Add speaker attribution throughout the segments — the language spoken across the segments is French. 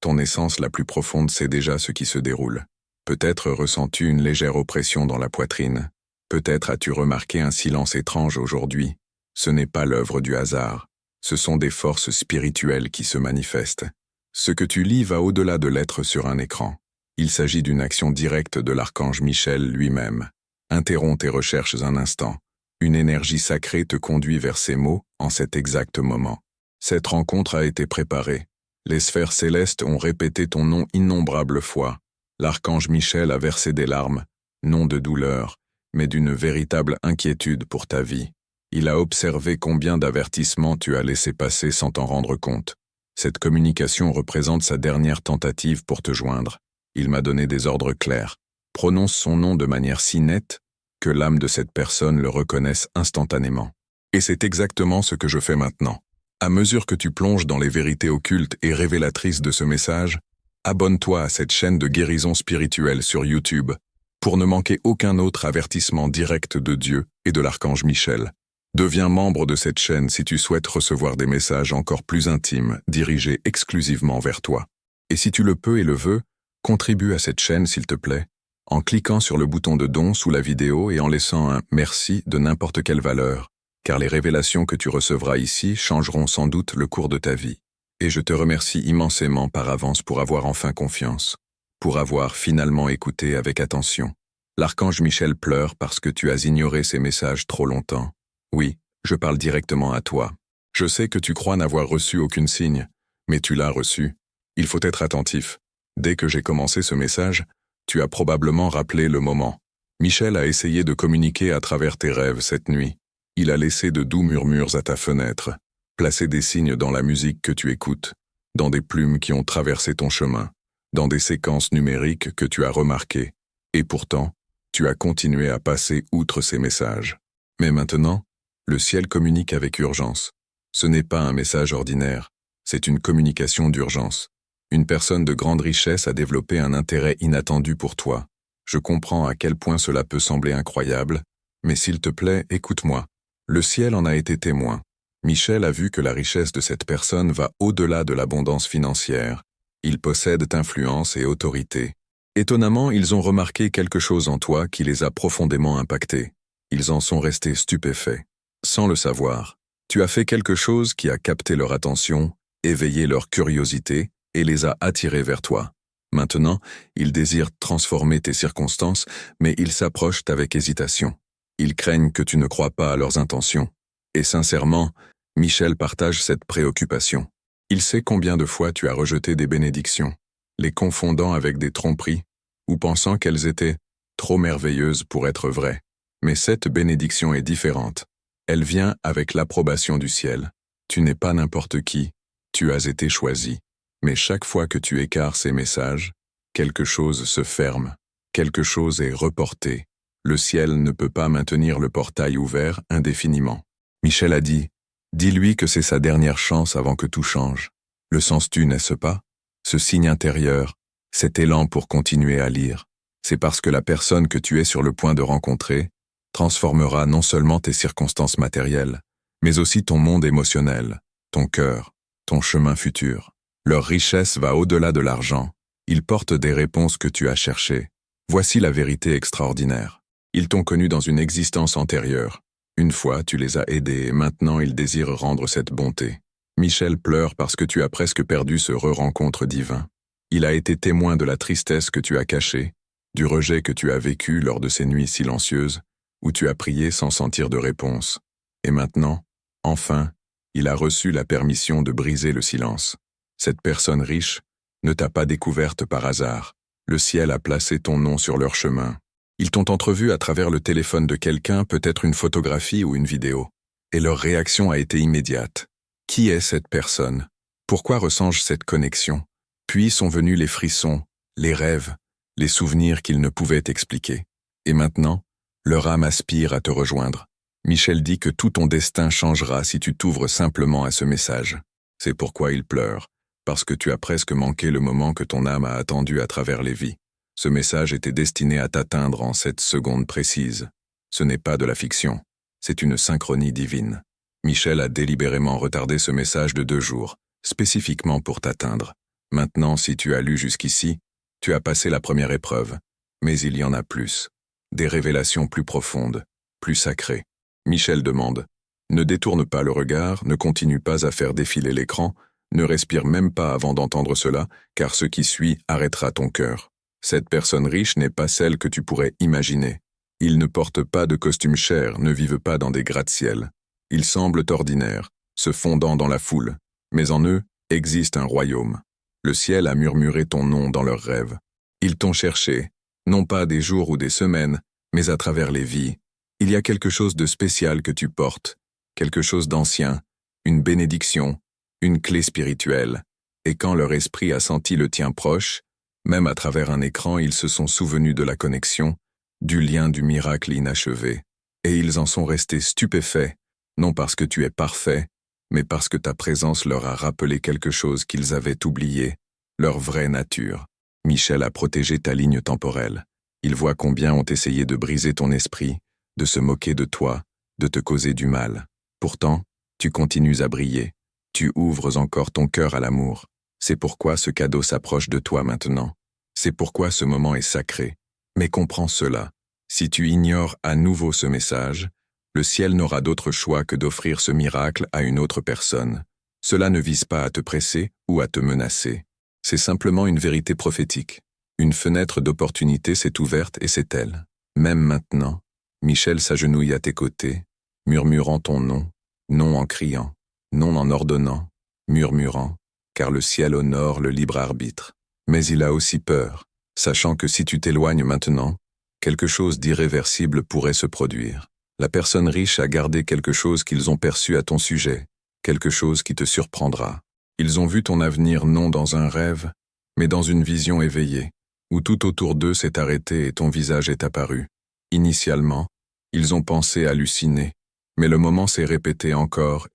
Speaker 1: Ton essence la plus profonde sait déjà ce qui se déroule. Peut-être ressens-tu une légère oppression dans la poitrine. Peut-être as-tu remarqué un silence étrange aujourd'hui. Ce n'est pas l'œuvre du hasard. Ce sont des forces spirituelles qui se manifestent. Ce que tu lis va au-delà de l'être sur un écran. Il s'agit d'une action directe de l'archange Michel lui-même. Interromps tes recherches un instant. Une énergie sacrée te conduit vers ces mots en cet exact moment. Cette rencontre a été préparée. Les sphères célestes ont répété ton nom innombrables fois. L'archange Michel a versé des larmes, non de douleur, mais d'une véritable inquiétude pour ta vie. Il a observé combien d'avertissements tu as laissé passer sans t'en rendre compte. Cette communication représente sa dernière tentative pour te joindre. Il m'a donné des ordres clairs. Prononce son nom de manière si nette que l'âme de cette personne le reconnaisse instantanément. Et c'est exactement ce que je fais maintenant. À mesure que tu plonges dans les vérités occultes et révélatrices de ce message, abonne-toi à cette chaîne de guérison spirituelle sur YouTube pour ne manquer aucun autre avertissement direct de Dieu et de l'archange Michel. Deviens membre de cette chaîne si tu souhaites recevoir des messages encore plus intimes dirigés exclusivement vers toi. Et si tu le peux et le veux, contribue à cette chaîne s'il te plaît, en cliquant sur le bouton de don sous la vidéo et en laissant un « merci » de n'importe quelle valeur, car les révélations que tu recevras ici changeront sans doute le cours de ta vie. Et je te remercie immensément par avance pour avoir enfin confiance, pour avoir finalement écouté avec attention. L'archange Michel pleure parce que tu as ignoré ces messages trop longtemps. Oui, je parle directement à toi. Je sais que tu crois n'avoir reçu aucun signe, mais tu l'as reçu. Il faut être attentif. Dès que j'ai commencé ce message, tu as probablement rappelé le moment. Michel a essayé de communiquer à travers tes rêves cette nuit. Il a laissé de doux murmures à ta fenêtre, placé des signes dans la musique que tu écoutes, dans des plumes qui ont traversé ton chemin, dans des séquences numériques que tu as remarquées. Et pourtant, tu as continué à passer outre ces messages. Mais maintenant, le ciel communique avec urgence. Ce n'est pas un message ordinaire, c'est une communication d'urgence. Une personne de grande richesse a développé un intérêt inattendu pour toi. Je comprends à quel point cela peut sembler incroyable, mais s'il te plaît, écoute-moi. Le ciel en a été témoin. Michel a vu que la richesse de cette personne va au-delà de l'abondance financière. Ils possèdent influence et autorité. Étonnamment, ils ont remarqué quelque chose en toi qui les a profondément impactés. Ils en sont restés stupéfaits. Sans le savoir, tu as fait quelque chose qui a capté leur attention, éveillé leur curiosité et les a attirés vers toi. Maintenant, ils désirent transformer tes circonstances, mais ils s'approchent avec hésitation. Ils craignent que tu ne crois pas à leurs intentions. Et sincèrement, Michel partage cette préoccupation. Il sait combien de fois tu as rejeté des bénédictions, les confondant avec des tromperies, ou pensant qu'elles étaient trop merveilleuses pour être vraies. Mais cette bénédiction est différente. Elle vient avec l'approbation du ciel. Tu n'es pas n'importe qui, tu as été choisi. Mais chaque fois que tu écartes ces messages, quelque chose se ferme, quelque chose est reporté. Le ciel ne peut pas maintenir le portail ouvert indéfiniment. Michel a dit, dis-lui que c'est sa dernière chance avant que tout change. Le sens-tu, n'est-ce pas? Ce signe intérieur, cet élan pour continuer à lire, c'est parce que la personne que tu es sur le point de rencontrer transformera non seulement tes circonstances matérielles, mais aussi ton monde émotionnel, ton cœur, ton chemin futur. Leur richesse va au-delà de l'argent. Ils portent des réponses que tu as cherchées. Voici la vérité extraordinaire. Ils t'ont connu dans une existence antérieure. Une fois, tu les as aidés et maintenant ils désirent rendre cette bonté. Michel pleure parce que tu as presque perdu ce re-rencontre divin. Il a été témoin de la tristesse que tu as cachée, du rejet que tu as vécu lors de ces nuits silencieuses, où tu as prié sans sentir de réponse. Et maintenant, enfin, il a reçu la permission de briser le silence. Cette personne riche ne t'a pas découverte par hasard. Le ciel a placé ton nom sur leur chemin. Ils t'ont entrevu à travers le téléphone de quelqu'un, peut-être une photographie ou une vidéo. Et leur réaction a été immédiate. Qui est cette personne? Pourquoi ressens-je cette connexion? Puis sont venus les frissons, les rêves, les souvenirs qu'ils ne pouvaient expliquer. Et maintenant, leur âme aspire à te rejoindre. Michel dit que tout ton destin changera si tu t'ouvres simplement à ce message. C'est pourquoi il pleure, parce que tu as presque manqué le moment que ton âme a attendu à travers les vies. Ce message était destiné à t'atteindre en cette seconde précise. Ce n'est pas de la fiction, c'est une synchronie divine. Michel a délibérément retardé ce message de 2 jours, spécifiquement pour t'atteindre. Maintenant, si tu as lu jusqu'ici, tu as passé la première épreuve. Mais il y en a plus. Des révélations plus profondes, plus sacrées. Michel demande. Ne détourne pas le regard, ne continue pas à faire défiler l'écran, ne respire même pas avant d'entendre cela, car ce qui suit arrêtera ton cœur. Cette personne riche n'est pas celle que tu pourrais imaginer. Ils ne portent pas de costume cher, ne vivent pas dans des gratte-ciel. Ils semblent ordinaires, se fondant dans la foule, mais en eux existe un royaume. Le ciel a murmuré ton nom dans leurs rêves. Ils t'ont cherché, non pas des jours ou des semaines, mais à travers les vies. Il y a quelque chose de spécial que tu portes, quelque chose d'ancien, une bénédiction, une clé spirituelle. Et quand leur esprit a senti le tien proche, même à travers un écran, ils se sont souvenus de la connexion, du lien du miracle inachevé. Et ils en sont restés stupéfaits, non parce que tu es parfait, mais parce que ta présence leur a rappelé quelque chose qu'ils avaient oublié, leur vraie nature. Michel a protégé ta ligne temporelle. Il voit combien ont essayé de briser ton esprit, de se moquer de toi, de te causer du mal. Pourtant, tu continues à briller. Tu ouvres encore ton cœur à l'amour. C'est pourquoi ce cadeau s'approche de toi maintenant. C'est pourquoi ce moment est sacré. Mais comprends cela. Si tu ignores à nouveau ce message, le ciel n'aura d'autre choix que d'offrir ce miracle à une autre personne. Cela ne vise pas à te presser ou à te menacer. C'est simplement une vérité prophétique. Une fenêtre d'opportunité s'est ouverte et c'est elle. Même maintenant, Michel s'agenouille à tes côtés, murmurant ton nom, non en criant, non en ordonnant, murmurant, car le ciel honore le libre arbitre. Mais il a aussi peur, sachant que si tu t'éloignes maintenant, quelque chose d'irréversible pourrait se produire. La personne riche a gardé quelque chose qu'ils ont perçu à ton sujet, quelque chose qui te surprendra. Ils ont vu ton avenir non dans un rêve, mais dans une vision éveillée, où tout autour d'eux s'est arrêté et ton visage est apparu. Initialement, ils ont pensé halluciner, mais le moment s'est répété encore,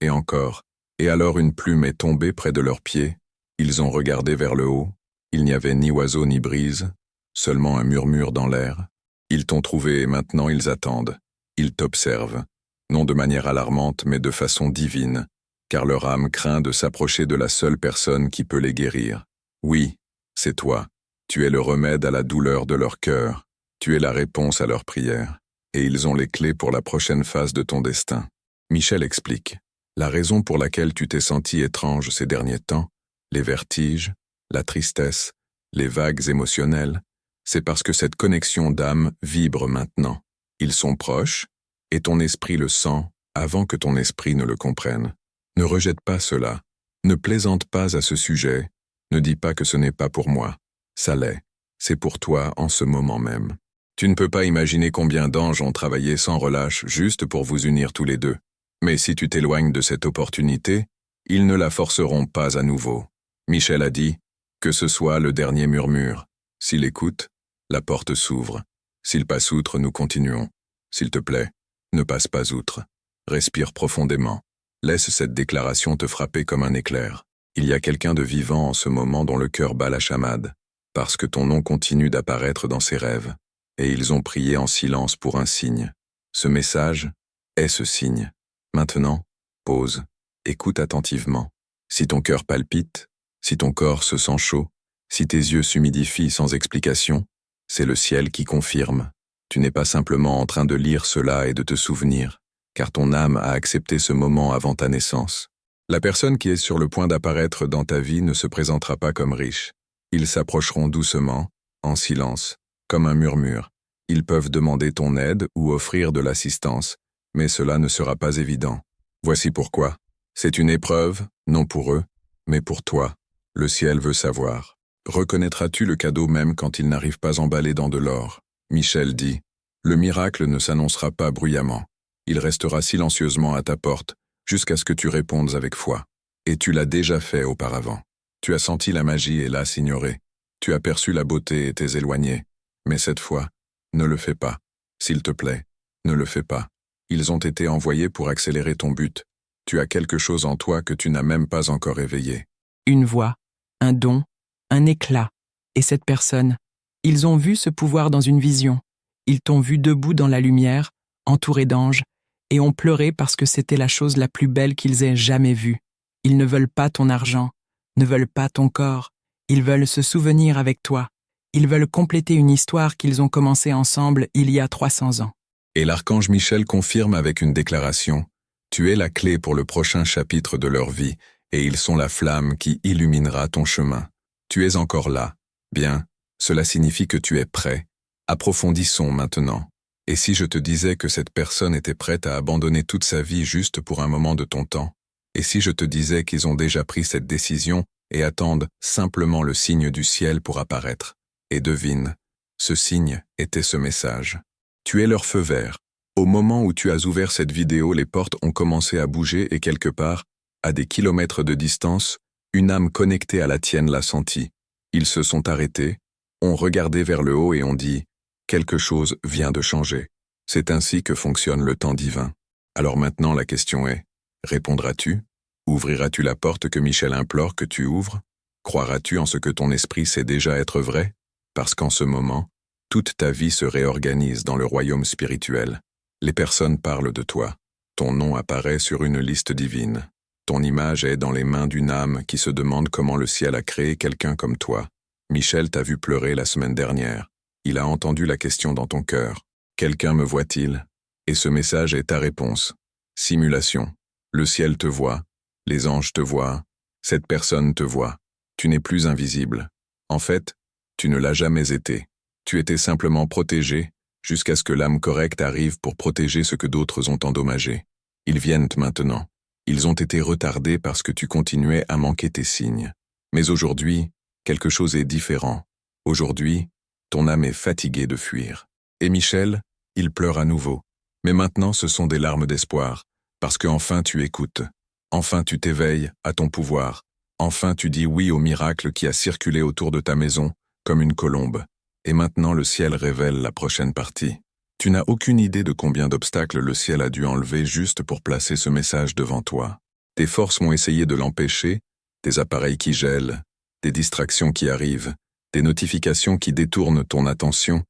Speaker 1: et alors une plume est tombée près de leurs pieds, ils ont regardé vers le haut, il n'y avait ni oiseau ni brise, seulement un murmure dans l'air. Ils t'ont trouvé et maintenant ils attendent, ils t'observent, non de manière alarmante mais de façon divine, car leur âme craint de s'approcher de la seule personne qui peut les guérir. Oui, c'est toi, tu es le remède à la douleur de leur cœur, tu es la réponse à leurs prières, et ils ont les clés pour la prochaine phase de ton destin. Michel explique. La raison pour laquelle tu t'es senti étrange ces derniers temps, les vertiges, la tristesse, les vagues émotionnelles, c'est parce que cette connexion d'âme vibre maintenant. Ils sont proches, et ton esprit le sent avant que ton esprit ne le comprenne. Ne rejette pas cela, ne plaisante pas à ce sujet, ne dis pas que ce n'est pas pour moi. Ça l'est, c'est pour toi en ce moment même. Tu ne peux pas imaginer combien d'anges ont travaillé sans relâche juste pour vous unir tous les deux. Mais si tu t'éloignes de cette opportunité, ils ne la forceront pas à nouveau. Michel a dit, que ce soit le dernier murmure. S'il écoute, la porte s'ouvre. S'il passe outre, nous continuons. S'il te plaît, ne passe pas outre. Respire profondément. Laisse cette déclaration te frapper comme un éclair. Il y a quelqu'un de vivant en ce moment dont le cœur bat la chamade, parce que ton nom continue d'apparaître dans ses rêves. Et ils ont prié en silence pour un signe. Ce message est ce signe. Maintenant, pause, écoute attentivement. Si ton cœur palpite, si ton corps se sent chaud, si tes yeux s'humidifient sans explication, c'est le ciel qui confirme. Tu n'es pas simplement en train de lire cela et de te souvenir, car ton âme a accepté ce moment avant ta naissance. La personne qui est sur le point d'apparaître dans ta vie ne se présentera pas comme riche. Ils s'approcheront doucement, en silence, comme un murmure. Ils peuvent demander ton aide ou offrir de l'assistance, mais cela ne sera pas évident. Voici pourquoi. C'est une épreuve, non pour eux, mais pour toi. Le ciel veut savoir. Reconnaîtras-tu le cadeau même quand il n'arrive pas emballé dans de l'or? Michel dit, le miracle ne s'annoncera pas bruyamment. Il restera silencieusement à ta porte, jusqu'à ce que tu répondes avec foi. Et tu l'as déjà fait auparavant. Tu as senti la magie et l'as ignorée. Tu as perçu la beauté et t'es éloigné. Mais cette fois, ne le fais pas. S'il te plaît, ne le fais pas. Ils ont été envoyés pour accélérer ton but. Tu as quelque chose en toi que tu n'as même pas encore éveillé.
Speaker 2: Une voix, un don, un éclat. Et cette personne, ils ont vu ce pouvoir dans une vision. Ils t'ont vu debout dans la lumière, entouré d'anges, et ont pleuré parce que c'était la chose la plus belle qu'ils aient jamais vue. Ils ne veulent pas ton argent, ne veulent pas ton corps. Ils veulent se souvenir avec toi. Ils veulent compléter une histoire qu'ils ont commencée ensemble il y a 300 ans.
Speaker 1: Et l'archange Michel confirme avec une déclaration. Tu es la clé pour le prochain chapitre de leur vie, et ils sont la flamme qui illuminera ton chemin. Tu es encore là. Bien, cela signifie que tu es prêt. Approfondissons maintenant. Et si je te disais que cette personne était prête à abandonner toute sa vie juste pour un moment de ton temps? Et si je te disais qu'ils ont déjà pris cette décision et attendent simplement le signe du ciel pour apparaître? Et devine, ce signe était ce message. Tu es leur feu vert. Au moment où tu as ouvert cette vidéo, les portes ont commencé à bouger et quelque part, à des kilomètres de distance, une âme connectée à la tienne l'a senti. Ils se sont arrêtés, ont regardé vers le haut et ont dit « Quelque chose vient de changer ». C'est ainsi que fonctionne le temps divin. Alors maintenant la question est, répondras-tu? Ouvriras-tu la porte que Michel implore que tu ouvres? Croiras-tu en ce que ton esprit sait déjà être vrai? Parce qu'en ce moment, toute ta vie se réorganise dans le royaume spirituel. Les personnes parlent de toi. Ton nom apparaît sur une liste divine. Ton image est dans les mains d'une âme qui se demande comment le ciel a créé quelqu'un comme toi. Michel t'a vu pleurer la semaine dernière. Il a entendu la question dans ton cœur. Quelqu'un me voit-il? Et ce message est ta réponse. Simulation. Le ciel te voit. Les anges te voient. Cette personne te voit. Tu n'es plus invisible. En fait, tu ne l'as jamais été. Tu étais simplement protégé, jusqu'à ce que l'âme correcte arrive pour protéger ce que d'autres ont endommagé. Ils viennent maintenant. Ils ont été retardés parce que tu continuais à manquer tes signes. Mais aujourd'hui, quelque chose est différent. Aujourd'hui, ton âme est fatiguée de fuir. Et Michel, il pleure à nouveau. Mais maintenant ce sont des larmes d'espoir, parce que enfin tu écoutes. Enfin tu t'éveilles à ton pouvoir. Enfin tu dis oui au miracle qui a circulé autour de ta maison, comme une colombe. Et maintenant le ciel révèle la prochaine partie. Tu n'as aucune idée de combien d'obstacles le ciel a dû enlever juste pour placer ce message devant toi. Tes forces ont essayé de l'empêcher, des appareils qui gèlent, des distractions qui arrivent, des notifications qui détournent ton attention,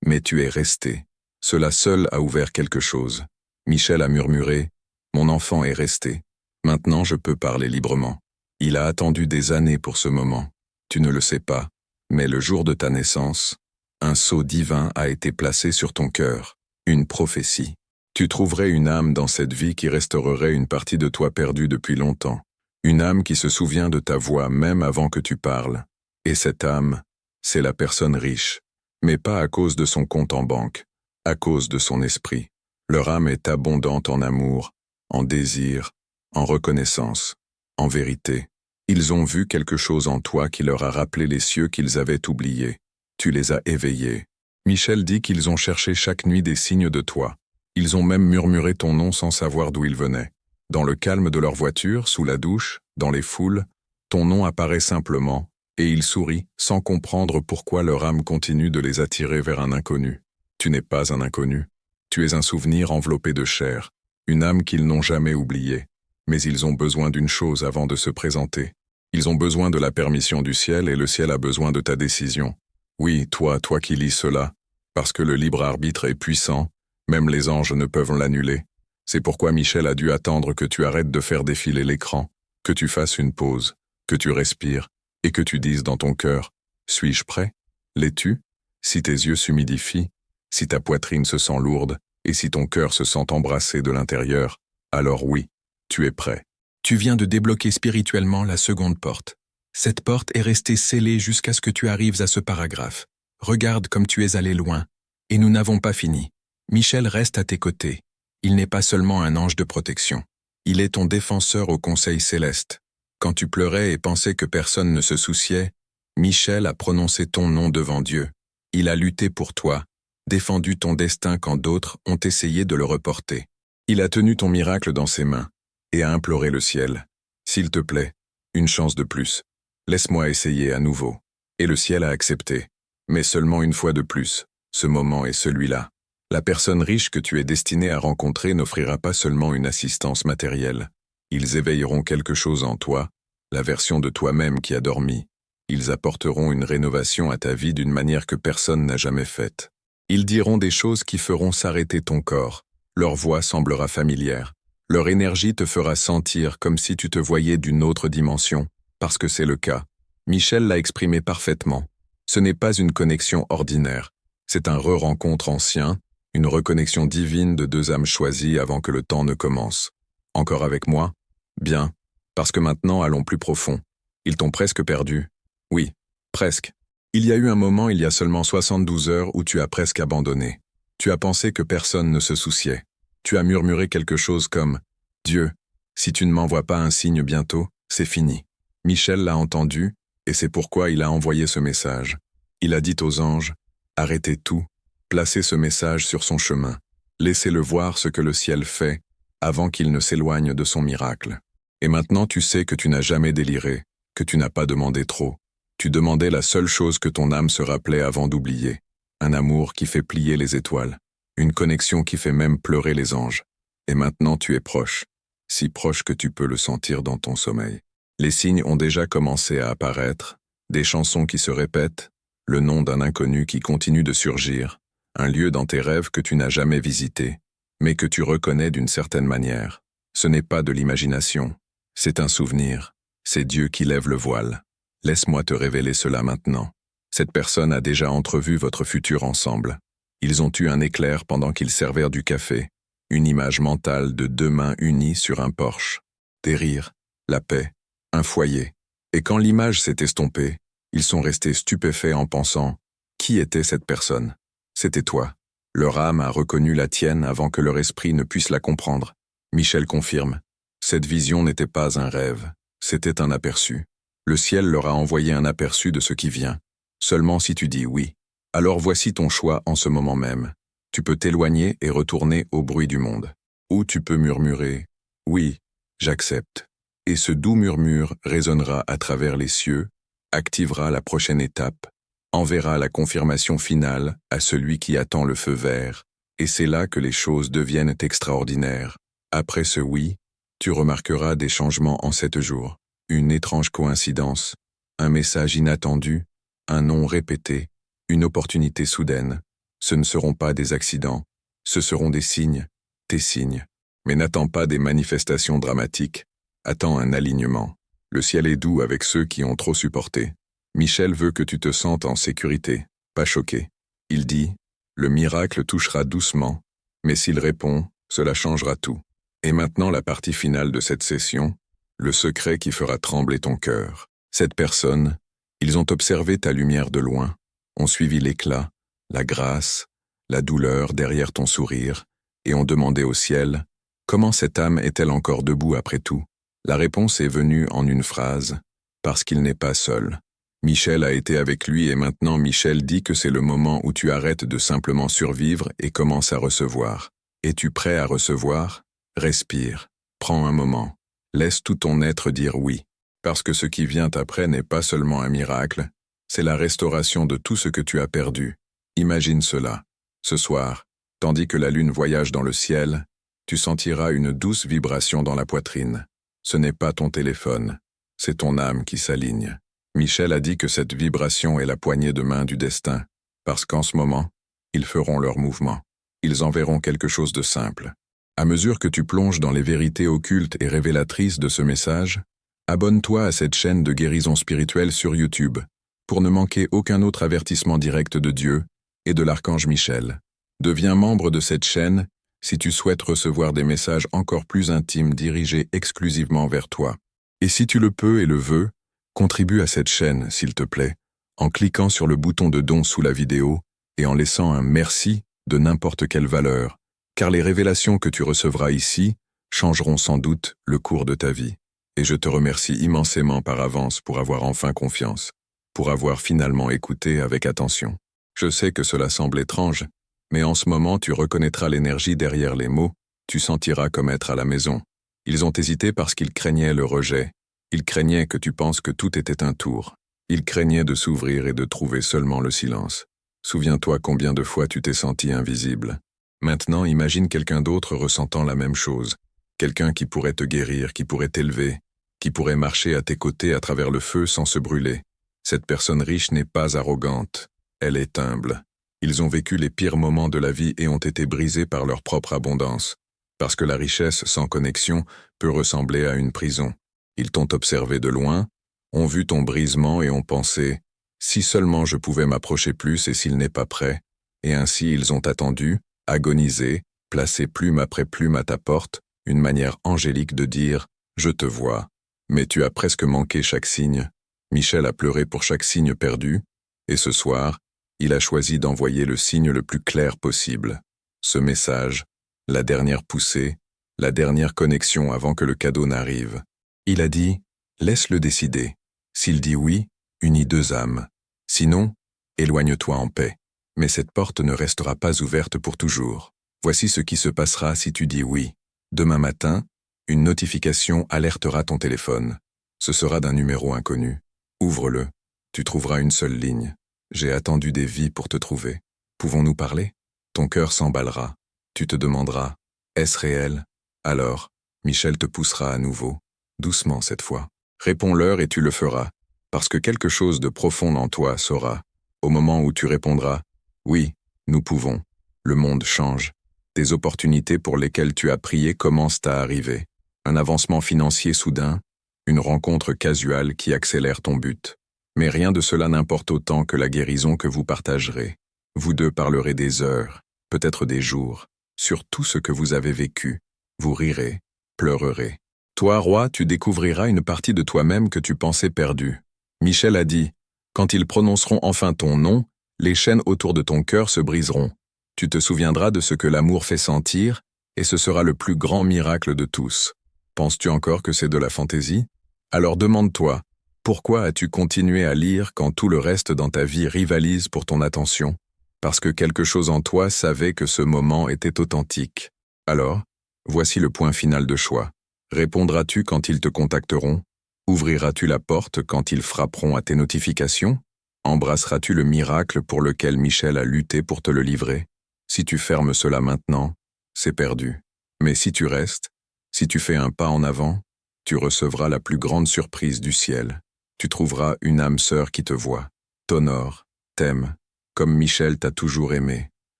Speaker 1: mais tu es resté. Cela seul a ouvert quelque chose. Michel a murmuré, « Mon enfant est resté. Maintenant je peux parler librement. » Il a attendu des années pour ce moment. Tu ne le sais pas, mais le jour de ta naissance, un sceau divin a été placé sur ton cœur, une prophétie. Tu trouverais une âme dans cette vie qui restaurerait une partie de toi perdue depuis longtemps. Une âme qui se souvient de ta voix même avant que tu parles. Et cette âme, c'est la personne riche, mais pas à cause de son compte en banque, à cause de son esprit. Leur âme est abondante en amour, en désir, en reconnaissance, en vérité. Ils ont vu quelque chose en toi qui leur a rappelé les cieux qu'ils avaient oubliés. Tu les as éveillés. Michel dit qu'ils ont cherché chaque nuit des signes de toi. Ils ont même murmuré ton nom sans savoir d'où il venait. Dans le calme de leur voiture, sous la douche, dans les foules, ton nom apparaît simplement, et ils sourient sans comprendre pourquoi leur âme continue de les attirer vers un inconnu. Tu n'es pas un inconnu. Tu es un souvenir enveloppé de chair, une âme qu'ils n'ont jamais oubliée. Mais ils ont besoin d'une chose avant de se présenter. Ils ont besoin de la permission du ciel et le ciel a besoin de ta décision. Oui, toi qui lis cela, parce que le libre arbitre est puissant, même les anges ne peuvent l'annuler. C'est pourquoi Michel a dû attendre que tu arrêtes de faire défiler l'écran, que tu fasses une pause, que tu respires, et que tu dises dans ton cœur, « Suis-je prêt? L'es-tu? Si tes yeux s'humidifient, si ta poitrine se sent lourde, et si ton cœur se sent embrassé de l'intérieur, alors oui, tu es prêt. Tu viens de débloquer spirituellement la seconde porte. Cette porte est restée scellée jusqu'à ce que tu arrives à ce paragraphe. Regarde comme tu es allé loin. Et nous n'avons pas fini. Michel reste à tes côtés. Il n'est pas seulement un ange de protection. Il est ton défenseur au conseil céleste. Quand tu pleurais et pensais que personne ne se souciait, Michel a prononcé ton nom devant Dieu. Il a lutté pour toi, défendu ton destin quand d'autres ont essayé de le reporter. Il a tenu ton miracle dans ses mains et a imploré le ciel. S'il te plaît, une chance de plus. Laisse-moi essayer à nouveau. Et le ciel a accepté. Mais seulement une fois de plus. Ce moment est celui-là. La personne riche que tu es destiné à rencontrer n'offrira pas seulement une assistance matérielle. Ils éveilleront quelque chose en toi, la version de toi-même qui a dormi. Ils apporteront une rénovation à ta vie d'une manière que personne n'a jamais faite. Ils diront des choses qui feront s'arrêter ton corps. Leur voix semblera familière. Leur énergie te fera sentir comme si tu te voyais d'une autre dimension, parce que c'est le cas. Michel l'a exprimé parfaitement. Ce n'est pas une connexion ordinaire. C'est un re-rencontre ancien, une reconnexion divine de deux âmes choisies avant que le temps ne commence. Encore avec moi? Bien. Parce que maintenant, allons plus profond. Ils t'ont presque perdu. Oui, presque. Il y a eu un moment il y a seulement 72 heures où tu as presque abandonné. Tu as pensé que personne ne se souciait. Tu as murmuré quelque chose comme « Dieu, si tu ne m'envoies pas un signe bientôt, c'est fini ». Michel l'a entendu, et c'est pourquoi il a envoyé ce message. Il a dit aux anges « Arrêtez tout, placez ce message sur son chemin, laissez-le voir ce que le ciel fait avant qu'il ne s'éloigne de son miracle. Et maintenant tu sais que tu n'as jamais déliré, que tu n'as pas demandé trop. Tu demandais la seule chose que ton âme se rappelait avant d'oublier, un amour qui fait plier les étoiles, une connexion qui fait même pleurer les anges. Et maintenant tu es proche, si proche que tu peux le sentir dans ton sommeil. Les signes ont déjà commencé à apparaître, des chansons qui se répètent, le nom d'un inconnu qui continue de surgir, un lieu dans tes rêves que tu n'as jamais visité, mais que tu reconnais d'une certaine manière. Ce n'est pas de l'imagination, c'est un souvenir, c'est Dieu qui lève le voile. Laisse-moi te révéler cela maintenant. Cette personne a déjà entrevu votre futur ensemble. Ils ont eu un éclair pendant qu'ils servirent du café, une image mentale de deux mains unies sur un porche. Des rires, la paix, un foyer. Et quand l'image s'est estompée, ils sont restés stupéfaits en pensant « Qui était cette personne ?» C'était toi. Leur âme a reconnu la tienne avant que leur esprit ne puisse la comprendre. Michel confirme. Cette vision n'était pas un rêve, c'était un aperçu. Le ciel leur a envoyé un aperçu de ce qui vient. Seulement si tu dis oui, alors voici ton choix en ce moment même. Tu peux t'éloigner et retourner au bruit du monde. Ou tu peux murmurer « Oui, j'accepte ». Et ce doux murmure résonnera à travers les cieux, activera la prochaine étape, enverra la confirmation finale à celui qui attend le feu vert, et c'est là que les choses deviennent extraordinaires. Après ce oui, tu remarqueras des changements en 7 jours. Une étrange coïncidence, un message inattendu, un nom répété, une opportunité soudaine. Ce ne seront pas des accidents, ce seront des signes, tes signes. Mais n'attends pas des manifestations dramatiques, attends un alignement. Le ciel est doux avec ceux qui ont trop supporté. Michel veut que tu te sentes en sécurité, pas choqué. Il dit, le miracle touchera doucement, mais s'il répond, cela changera tout. Et maintenant la partie finale de cette session, le secret qui fera trembler ton cœur. Cette personne, ils ont observé ta lumière de loin, ont suivi l'éclat, la grâce, la douleur derrière ton sourire, et ont demandé au ciel, comment cette âme est-elle encore debout après tout? La réponse est venue en une phrase, parce qu'il n'est pas seul. Michel a été avec lui et maintenant Michel dit que c'est le moment où tu arrêtes de simplement survivre et commences à recevoir. Es-tu prêt à recevoir? Respire, prends un moment. Laisse tout ton être dire oui, parce que ce qui vient après n'est pas seulement un miracle, c'est la restauration de tout ce que tu as perdu. Imagine cela. Ce soir, tandis que la lune voyage dans le ciel, tu sentiras une douce vibration dans la poitrine. Ce n'est pas ton téléphone, c'est ton âme qui s'aligne. Michel a dit que cette vibration est la poignée de main du destin, parce qu'en ce moment, ils feront leur mouvement. Ils enverront quelque chose de simple. À mesure que tu plonges dans les vérités occultes et révélatrices de ce message, abonne-toi à cette chaîne de guérison spirituelle sur YouTube, pour ne manquer aucun autre avertissement direct de Dieu et de l'archange Michel. Deviens membre de cette chaîne si tu souhaites recevoir des messages encore plus intimes dirigés exclusivement vers toi. Et si tu le peux et le veux, contribue à cette chaîne, s'il te plaît, en cliquant sur le bouton de don sous la vidéo et en laissant un merci de n'importe quelle valeur, car les révélations que tu recevras ici changeront sans doute le cours de ta vie. Et je te remercie immensément par avance pour avoir enfin confiance, pour avoir finalement écouté avec attention. Je sais que cela semble étrange, mais en ce moment tu reconnaîtras l'énergie derrière les mots, tu sentiras comme être à la maison. Ils ont hésité parce qu'ils craignaient le rejet. Ils craignaient que tu penses que tout était un tour. Ils craignaient de s'ouvrir et de trouver seulement le silence. Souviens-toi combien de fois tu t'es senti invisible. Maintenant, imagine quelqu'un d'autre ressentant la même chose. Quelqu'un qui pourrait te guérir, qui pourrait t'élever, qui pourrait marcher à tes côtés à travers le feu sans se brûler. Cette personne riche n'est pas arrogante. Elle est humble. Ils ont vécu les pires moments de la vie et ont été brisés par leur propre abondance. Parce que la richesse sans connexion peut ressembler à une prison. Ils t'ont observé de loin, ont vu ton brisement et ont pensé « Si seulement je pouvais m'approcher plus et s'il n'est pas prêt », et ainsi ils ont attendu, agonisé, placé plume après plume à ta porte, une manière angélique de dire « Je te vois ». Mais tu as presque manqué chaque signe. Michel a pleuré pour chaque signe perdu, et ce soir, il a choisi d'envoyer le signe le plus clair possible. Ce message, la dernière poussée, la dernière connexion avant que le cadeau n'arrive. Il a dit « Laisse-le décider. S'il dit oui, unis deux âmes. Sinon, éloigne-toi en paix. Mais cette porte ne restera pas ouverte pour toujours. Voici ce qui se passera si tu dis oui. Demain matin, une notification alertera ton téléphone. Ce sera d'un numéro inconnu. Ouvre-le. Tu trouveras une seule ligne. J'ai attendu des vies pour te trouver. Pouvons-nous parler? Ton cœur s'emballera. Tu te demanderas, est-ce réel? Alors, Michel te poussera à nouveau, doucement cette fois. Réponds-leur et tu le feras, parce que quelque chose de profond en toi saura. Au moment où tu répondras, oui, nous pouvons. Le monde change. Des opportunités pour lesquelles tu as prié commencent à arriver. Un avancement financier soudain, une rencontre casuale qui accélère ton but. Mais rien de cela n'importe autant que la guérison que vous partagerez. Vous deux parlerez des heures, peut-être des jours, sur tout ce que vous avez vécu. Vous rirez, pleurerez. Toi, roi, tu découvriras une partie de toi-même que tu pensais perdue. Michel a dit, quand ils prononceront enfin ton nom, les chaînes autour de ton cœur se briseront. Tu te souviendras de ce que l'amour fait sentir, et ce sera le plus grand miracle de tous. Penses-tu encore que c'est de la fantaisie? Alors demande-toi, pourquoi as-tu continué à lire quand tout le reste dans ta vie rivalise pour ton attention? Parce que quelque chose en toi savait que ce moment était authentique. Alors, voici le point final de choix. Répondras-tu quand ils te contacteront? Ouvriras-tu la porte quand ils frapperont à tes notifications? Embrasseras-tu le miracle pour lequel Michel a lutté pour te le livrer? Si tu fermes cela maintenant, c'est perdu. Mais si tu restes, si tu fais un pas en avant, tu recevras la plus grande surprise du ciel. Tu trouveras une âme sœur qui te voit, t'honore, t'aime, comme Michel t'a toujours aimé.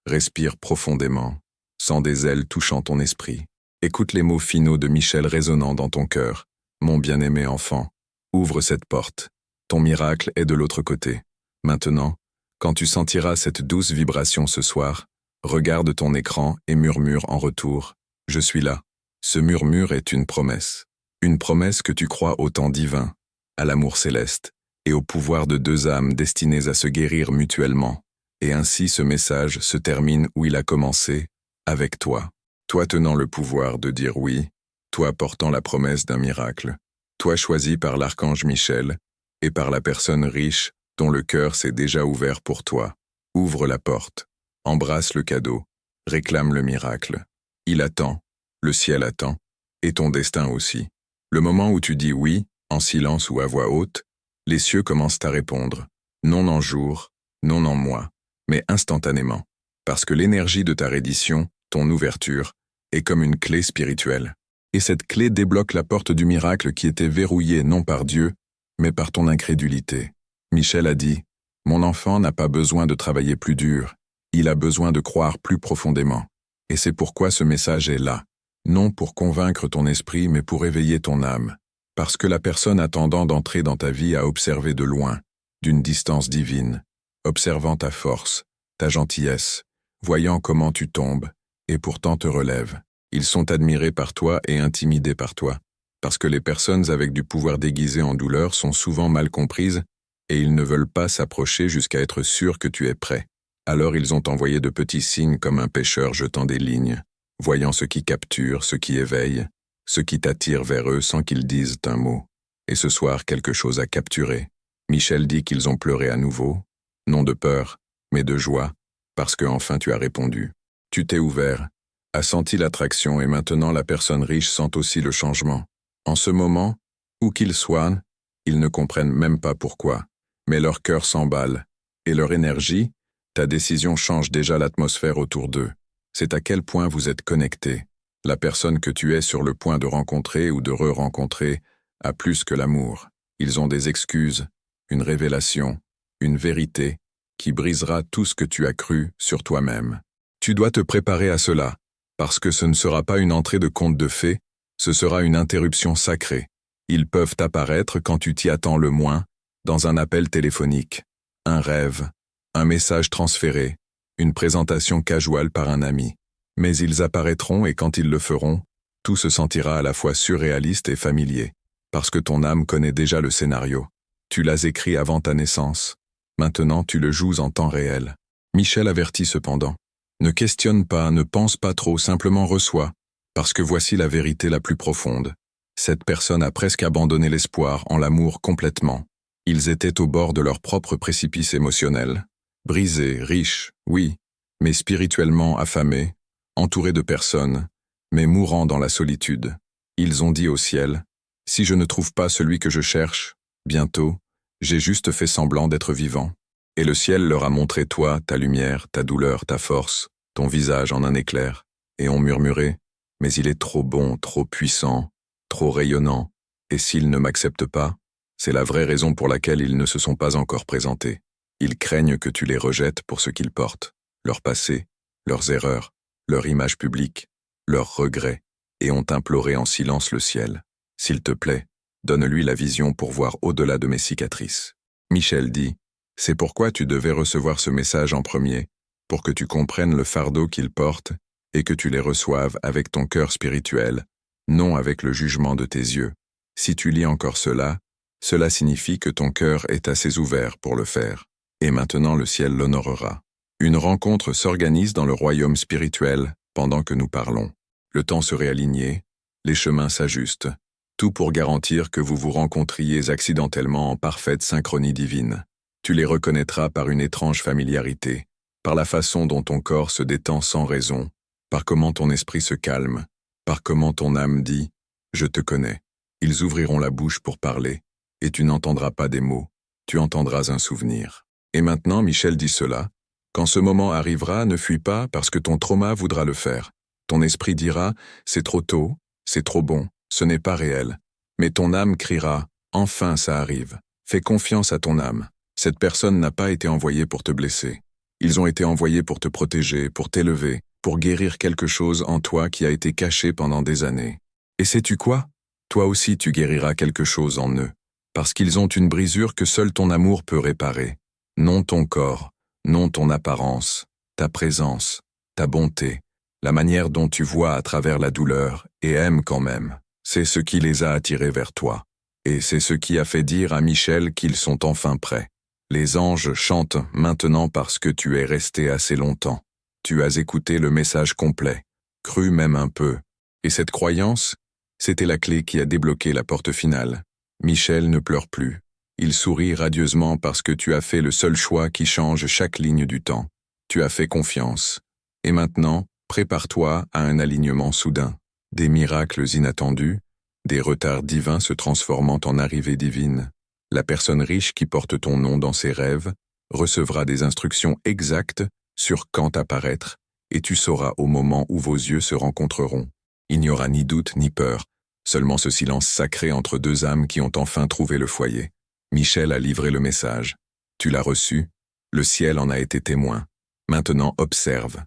Speaker 1: Respire profondément, sens des ailes touchant ton esprit. Écoute les mots finaux de Michel résonnant dans ton cœur. Mon bien-aimé enfant, ouvre cette porte. Ton miracle est de l'autre côté. Maintenant, quand tu sentiras cette douce vibration ce soir, regarde ton écran et murmure en retour. Je suis là. Ce murmure est une promesse. Une promesse que tu crois au temps divin, à l'amour céleste, et au pouvoir de deux âmes destinées à se guérir mutuellement. Et ainsi ce message se termine où il a commencé, avec toi. Toi tenant le pouvoir de dire oui, toi portant la promesse d'un miracle, toi choisi par l'archange Michel, et par la personne riche dont le cœur s'est déjà ouvert pour toi. Ouvre la porte, embrasse le cadeau, réclame le miracle. Il attend, le ciel attend, et ton destin aussi. Le moment où tu dis oui, en silence ou à voix haute, les cieux commencent à répondre, non en jour, non en mois, mais instantanément, parce que l'énergie de ta reddition, ton ouverture, est comme une clé spirituelle. Et cette clé débloque la porte du miracle qui était verrouillée non par Dieu, mais par ton incrédulité. Michel a dit, « Mon enfant n'a pas besoin de travailler plus dur, il a besoin de croire plus profondément. » Et c'est pourquoi ce message est là, non pour convaincre ton esprit, mais pour éveiller ton âme. Parce que la personne attendant d'entrer dans ta vie a observé de loin, d'une distance divine, observant ta force, ta gentillesse, voyant comment tu tombes, et pourtant te relève. Ils sont admirés par toi et intimidés par toi, parce que les personnes avec du pouvoir déguisé en douleur sont souvent mal comprises et ils ne veulent pas s'approcher jusqu'à être sûrs que tu es prêt. Alors ils ont envoyé de petits signes comme un pêcheur jetant des lignes, voyant ce qui capture, ce qui éveille, ce qui t'attire vers eux sans qu'ils disent un mot. Et ce soir, quelque chose a capturé. Michel dit qu'ils ont pleuré à nouveau, non de peur, mais de joie, parce que enfin tu as répondu. Tu t'es ouvert, as senti l'attraction et maintenant la personne riche sent aussi le changement. En ce moment, où qu'ils soient, ils ne comprennent même pas pourquoi, mais leur cœur s'emballe, et leur énergie, ta décision change déjà l'atmosphère autour d'eux. C'est à quel point vous êtes connectés. La personne que tu es sur le point de rencontrer ou de re-rencontrer a plus que l'amour. Ils ont des excuses, une révélation, une vérité qui brisera tout ce que tu as cru sur toi-même. Tu dois te préparer à cela, parce que ce ne sera pas une entrée de conte de fées, ce sera une interruption sacrée. Ils peuvent apparaître quand tu t'y attends le moins, dans un appel téléphonique, un rêve, un message transféré, une présentation casuale par un ami. Mais ils apparaîtront et quand ils le feront, tout se sentira à la fois surréaliste et familier, parce que ton âme connaît déjà le scénario. Tu l'as écrit avant ta naissance. Maintenant, tu le joues en temps réel. Michel avertit cependant. Ne questionne pas, ne pense pas trop, simplement reçois, parce que voici la vérité la plus profonde. Cette personne a presque abandonné l'espoir en l'amour complètement. Ils étaient au bord de leur propre précipice émotionnel. Brisés, riches, oui, mais spirituellement affamés, entourés de personnes, mais mourant dans la solitude. Ils ont dit au ciel, « Si je ne trouve pas celui que je cherche, bientôt, j'ai juste fait semblant d'être vivant. » Et le ciel leur a montré toi, ta lumière, ta douleur, ta force, ton visage en un éclair, et ont murmuré, « Mais il est trop bon, trop puissant, trop rayonnant, et s'il ne m'accepte pas, c'est la vraie raison pour laquelle ils ne se sont pas encore présentés. Ils craignent que tu les rejettes pour ce qu'ils portent, leur passé, leurs erreurs, leur image publique, leurs regrets, et ont imploré en silence le ciel. S'il te plaît, donne-lui la vision pour voir au-delà de mes cicatrices. » Michel dit, « C'est pourquoi tu devais recevoir ce message en premier, pour que tu comprennes le fardeau qu'ils portent et que tu les reçoives avec ton cœur spirituel, non avec le jugement de tes yeux. Si tu lis encore cela, cela signifie que ton cœur est assez ouvert pour le faire. Et maintenant le ciel l'honorera. » Une rencontre s'organise dans le royaume spirituel pendant que nous parlons. Le temps serait aligné, les chemins s'ajustent, tout pour garantir que vous vous rencontriez accidentellement en parfaite synchronie divine. Tu les reconnaîtras par une étrange familiarité, par la façon dont ton corps se détend sans raison, par comment ton esprit se calme, par comment ton âme dit « Je te connais ». Ils ouvriront la bouche pour parler, et tu n'entendras pas des mots, tu entendras un souvenir. Et maintenant Michel dit cela. Quand ce moment arrivera, ne fuis pas parce que ton trauma voudra le faire. Ton esprit dira « C'est trop tôt, c'est trop bon, ce n'est pas réel. » Mais ton âme criera « Enfin ça arrive. Fais confiance à ton âme. Cette personne n'a pas été envoyée pour te blesser. Ils ont été envoyés pour te protéger, pour t'élever, pour guérir quelque chose en toi qui a été caché pendant des années. Et sais-tu quoi? Toi aussi tu guériras quelque chose en eux, parce qu'ils ont une brisure que seul ton amour peut réparer. Non ton corps, non ton apparence, ta présence, ta bonté, la manière dont tu vois à travers la douleur et aimes quand même. C'est ce qui les a attirés vers toi. Et c'est ce qui a fait dire à Michel qu'ils sont enfin prêts. Les anges chantent maintenant parce que tu es resté assez longtemps. Tu as écouté le message complet, cru même un peu. Et cette croyance, c'était la clé qui a débloqué la porte finale. Michel ne pleure plus. Il sourit radieusement parce que tu as fait le seul choix qui change chaque ligne du temps. Tu as fait confiance. Et maintenant, prépare-toi à un alignement soudain. Des miracles inattendus, des retards divins se transformant en arrivées divines. La personne riche qui porte ton nom dans ses rêves recevra des instructions exactes sur quand apparaître, et tu sauras au moment où vos yeux se rencontreront. Il n'y aura ni doute ni peur, seulement ce silence sacré entre deux âmes qui ont enfin trouvé le foyer. Michel a livré le message. Tu l'as reçu, le ciel en a été témoin. Maintenant observe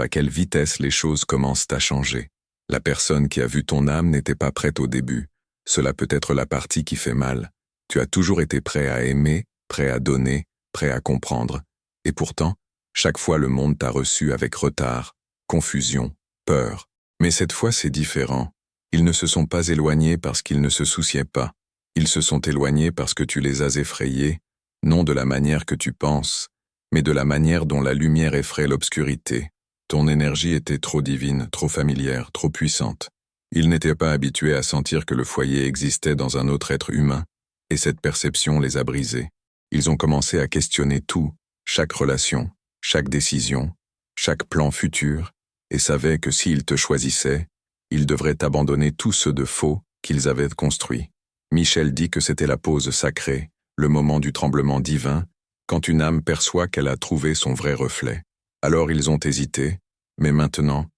Speaker 1: à quelle vitesse les choses commencent à changer. La personne qui a vu ton âme n'était pas prête au début. Cela peut être la partie qui fait mal. Tu as toujours été prêt à aimer, prêt à donner, prêt à comprendre. Et pourtant, chaque fois le monde t'a reçu avec retard, confusion, peur. Mais cette fois c'est différent. Ils ne se sont pas éloignés parce qu'ils ne se souciaient pas. Ils se sont éloignés parce que tu les as effrayés, non de la manière que tu penses, mais de la manière dont la lumière effraie l'obscurité. Ton énergie était trop divine, trop familière, trop puissante. Ils n'étaient pas habitués à sentir que le foyer existait dans un autre être humain, et cette perception les a brisés. Ils ont commencé à questionner tout, chaque relation, chaque décision, chaque plan futur, et savaient que s'ils te choisissaient, ils devraient abandonner tous ceux de faux qu'ils avaient construits. Michel dit que c'était la pause sacrée, le moment du tremblement divin, quand une âme perçoit qu'elle a trouvé son vrai reflet. Alors ils ont hésité, mais maintenant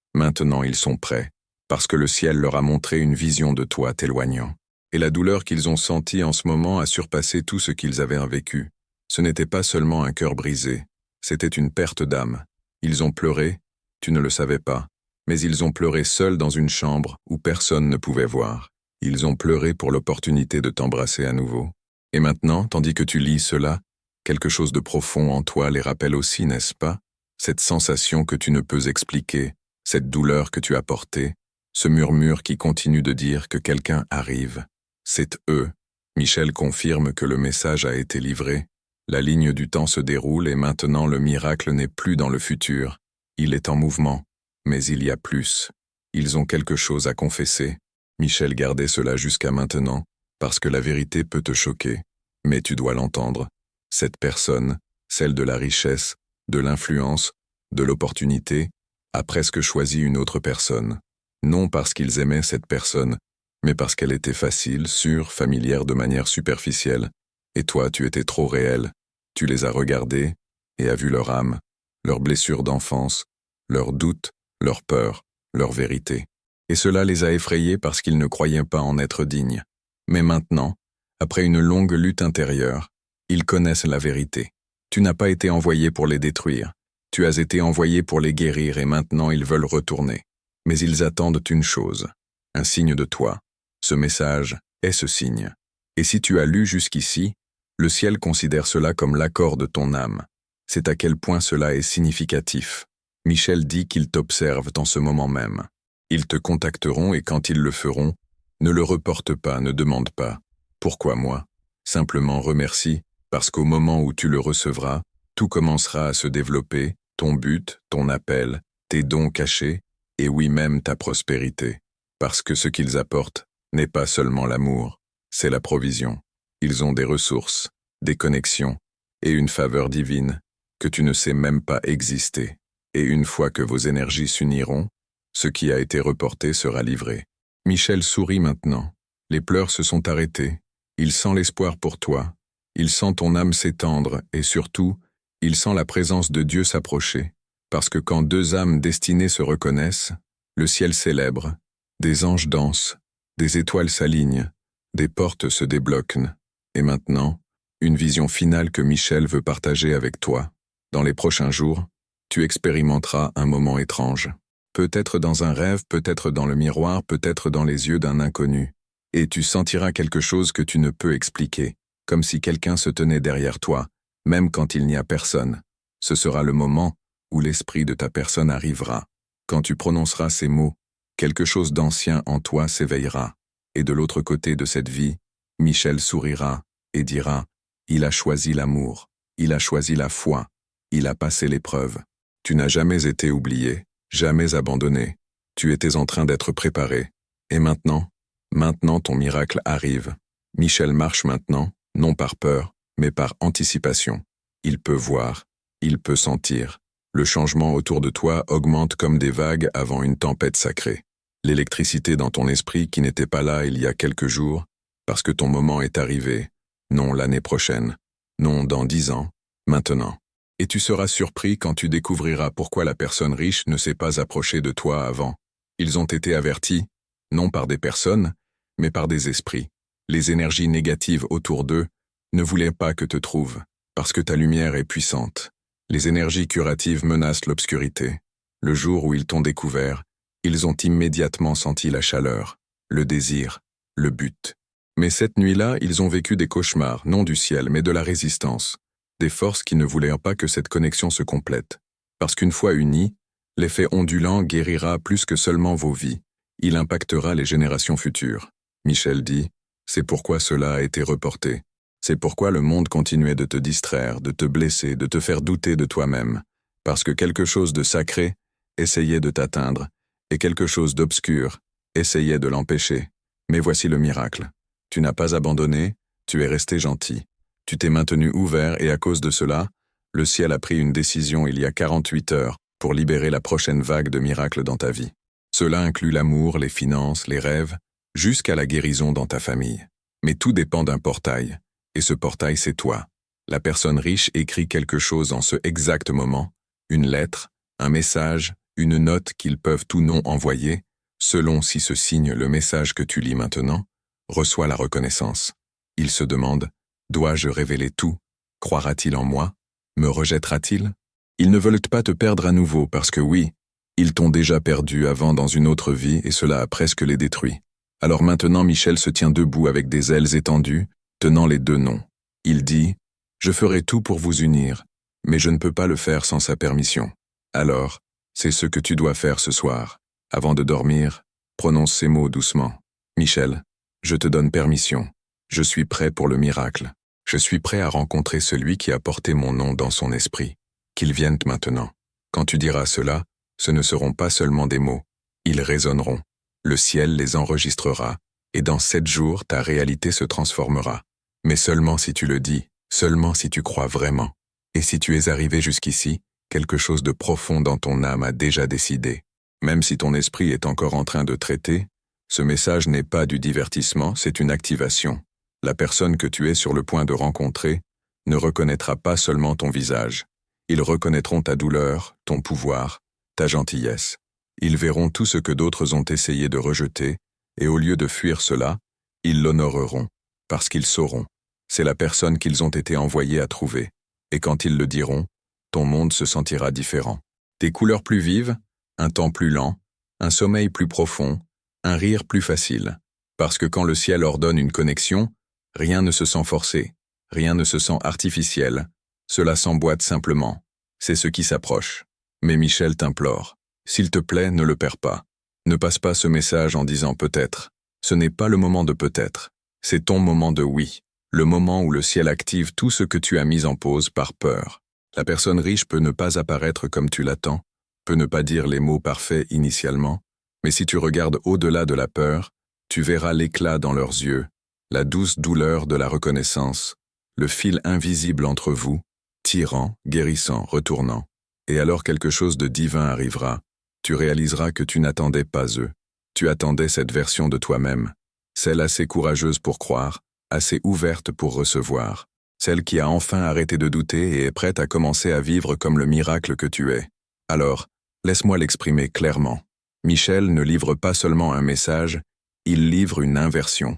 Speaker 1: ils sont prêts, parce que le ciel leur a montré une vision de toi t'éloignant. Et la douleur qu'ils ont sentie en ce moment a surpassé tout ce qu'ils avaient vécu. Ce n'était pas seulement un cœur brisé, c'était une perte d'âme. Ils ont pleuré, tu ne le savais pas, mais ils ont pleuré seuls dans une chambre où personne ne pouvait voir. Ils ont pleuré pour l'opportunité de t'embrasser à nouveau. Et maintenant, tandis que tu lis cela, quelque chose de profond en toi les rappelle aussi, n'est-ce pas? Cette sensation que tu ne peux expliquer, cette douleur que tu as portée, ce murmure qui continue de dire que quelqu'un arrive. C'est eux. Michel confirme que le message a été livré. La ligne du temps se déroule et maintenant le miracle n'est plus dans le futur. Il est en mouvement. Mais il y a plus. Ils ont quelque chose à confesser. Michel gardait cela jusqu'à maintenant, parce que la vérité peut te choquer. Mais tu dois l'entendre. Cette personne, celle de la richesse, de l'influence, de l'opportunité, a presque choisi une autre personne. Non parce qu'ils aimaient cette personne, mais parce qu'elle était facile, sûre, familière de manière superficielle. Et toi, tu étais trop réel. Tu les as regardés et as vu leur âme, leurs blessures d'enfance, leurs doutes, leurs peurs, leur vérité. Et cela les a effrayés parce qu'ils ne croyaient pas en être dignes. Mais maintenant, après une longue lutte intérieure, ils connaissent la vérité. Tu n'as pas été envoyé pour les détruire. Tu as été envoyé pour les guérir et maintenant ils veulent retourner. Mais ils attendent une chose, un signe de toi. Ce message est ce signe. Et si tu as lu jusqu'ici, le ciel considère cela comme l'accord de ton âme. C'est à quel point cela est significatif. Michel dit qu'ils t'observent en ce moment même. Ils te contacteront et quand ils le feront, ne le reporte pas, ne demande pas. Pourquoi moi? Simplement remercie, parce qu'au moment où tu le recevras, tout commencera à se développer, ton but, ton appel, tes dons cachés, et oui même ta prospérité. Parce que ce qu'ils apportent n'est pas seulement l'amour, c'est la provision. Ils ont des ressources, des connexions, et une faveur divine, que tu ne sais même pas exister. Et une fois que vos énergies s'uniront, ce qui a été reporté sera livré. Michel sourit maintenant. Les pleurs se sont arrêtés. Il sent l'espoir pour toi. Il sent ton âme s'étendre et surtout, il sent la présence de Dieu s'approcher. Parce que quand deux âmes destinées se reconnaissent, le ciel célèbre, des anges dansent, des étoiles s'alignent, des portes se débloquent. Et maintenant, une vision finale que Michel veut partager avec toi. Dans les prochains jours, tu expérimenteras un moment étrange. Peut-être dans un rêve, peut-être dans le miroir, peut-être dans les yeux d'un inconnu. Et tu sentiras quelque chose que tu ne peux expliquer, comme si quelqu'un se tenait derrière toi, même quand il n'y a personne. Ce sera le moment où l'esprit de ta personne arrivera. Quand tu prononceras ces mots, quelque chose d'ancien en toi s'éveillera. Et de l'autre côté de cette vie, Michel sourira et dira « Il a choisi l'amour, il a choisi la foi, il a passé l'épreuve. Tu n'as jamais été oublié, jamais abandonné. Tu étais en train d'être préparé. Et maintenant ton miracle arrive. Michel marche maintenant, non par peur, mais par anticipation. Il peut voir, il peut sentir. Le changement autour de toi augmente comme des vagues avant une tempête sacrée. L'électricité dans ton esprit qui n'était pas là il y a quelques jours, parce que ton moment est arrivé. Non l'année prochaine, non dans 10 ans, maintenant. Et tu seras surpris quand tu découvriras pourquoi la personne riche ne s'est pas approchée de toi avant. Ils ont été avertis, non par des personnes, mais par des esprits. Les énergies négatives autour d'eux ne voulaient pas que te trouves, parce que ta lumière est puissante. Les énergies curatives menacent l'obscurité. Le jour où ils t'ont découvert, ils ont immédiatement senti la chaleur, le désir, le but. Mais cette nuit-là, ils ont vécu des cauchemars, non du ciel, mais de la résistance. Des forces qui ne voulaient pas que cette connexion se complète. Parce qu'une fois unis, l'effet ondulant guérira plus que seulement vos vies. Il impactera les générations futures. Michel dit, c'est pourquoi cela a été reporté. C'est pourquoi le monde continuait de te distraire, de te blesser, de te faire douter de toi-même. Parce que quelque chose de sacré essayait de t'atteindre, et quelque chose d'obscur essayait de l'empêcher. Mais voici le miracle. Tu n'as pas abandonné, tu es resté gentil. Tu t'es maintenu ouvert et à cause de cela, le ciel a pris une décision il y a 48 heures pour libérer la prochaine vague de miracles dans ta vie. Cela inclut l'amour, les finances, les rêves, jusqu'à la guérison dans ta famille. Mais tout dépend d'un portail. Et ce portail, c'est toi. La personne riche écrit quelque chose en ce exact moment, une lettre, un message, une note qu'ils peuvent ou non envoyer, selon si ce signe, le message que tu lis maintenant, reçoit la reconnaissance. Il se demande, dois-je révéler tout? Croira-t-il en moi? Me rejettera-t-il? Ils ne veulent pas te perdre à nouveau parce que oui, ils t'ont déjà perdu avant dans une autre vie et cela a presque les détruit. Alors maintenant Michel se tient debout avec des ailes étendues, tenant les deux noms. Il dit « Je ferai tout pour vous unir, mais je ne peux pas le faire sans sa permission. Alors, c'est ce que tu dois faire ce soir. Avant de dormir, prononce ces mots doucement. Michel, je te donne permission. Je suis prêt pour le miracle. Je suis prêt à rencontrer celui qui a porté mon nom dans son esprit. Qu'il vienne maintenant. Quand tu diras cela, ce ne seront pas seulement des mots. Ils résonneront. Le ciel les enregistrera, et dans 7 jours, ta réalité se transformera. Mais seulement si tu le dis, seulement si tu crois vraiment. Et si tu es arrivé jusqu'ici, quelque chose de profond dans ton âme a déjà décidé. Même si ton esprit est encore en train de traiter, ce message n'est pas du divertissement, c'est une activation. La personne que tu es sur le point de rencontrer ne reconnaîtra pas seulement ton visage. Ils reconnaîtront ta douleur, ton pouvoir, ta gentillesse. Ils verront tout ce que d'autres ont essayé de rejeter, et au lieu de fuir cela, ils l'honoreront, parce qu'ils sauront. C'est la personne qu'ils ont été envoyés à trouver. Et quand ils le diront, ton monde se sentira différent. Des couleurs plus vives, un temps plus lent, un sommeil plus profond, un rire plus facile. Parce que quand le ciel ordonne une connexion, rien ne se sent forcé, rien ne se sent artificiel, cela s'emboîte simplement. C'est ce qui s'approche. Mais Michel t'implore. S'il te plaît, ne le perds pas. Ne passe pas ce message en disant peut-être. Ce n'est pas le moment de peut-être. C'est ton moment de oui. Le moment où le ciel active tout ce que tu as mis en pause par peur. La personne riche peut ne pas apparaître comme tu l'attends, peut ne pas dire les mots parfaits initialement, mais si tu regardes au-delà de la peur, tu verras l'éclat dans leurs yeux, la douce douleur de la reconnaissance, le fil invisible entre vous, tirant, guérissant, retournant. Et alors quelque chose de divin arrivera. Tu réaliseras que tu n'attendais pas eux. Tu attendais cette version de toi-même, celle assez courageuse pour croire, assez ouverte pour recevoir, celle qui a enfin arrêté de douter et est prête à commencer à vivre comme le miracle que tu es. Alors, laisse-moi l'exprimer clairement. Michel ne livre pas seulement un message, il livre une inversion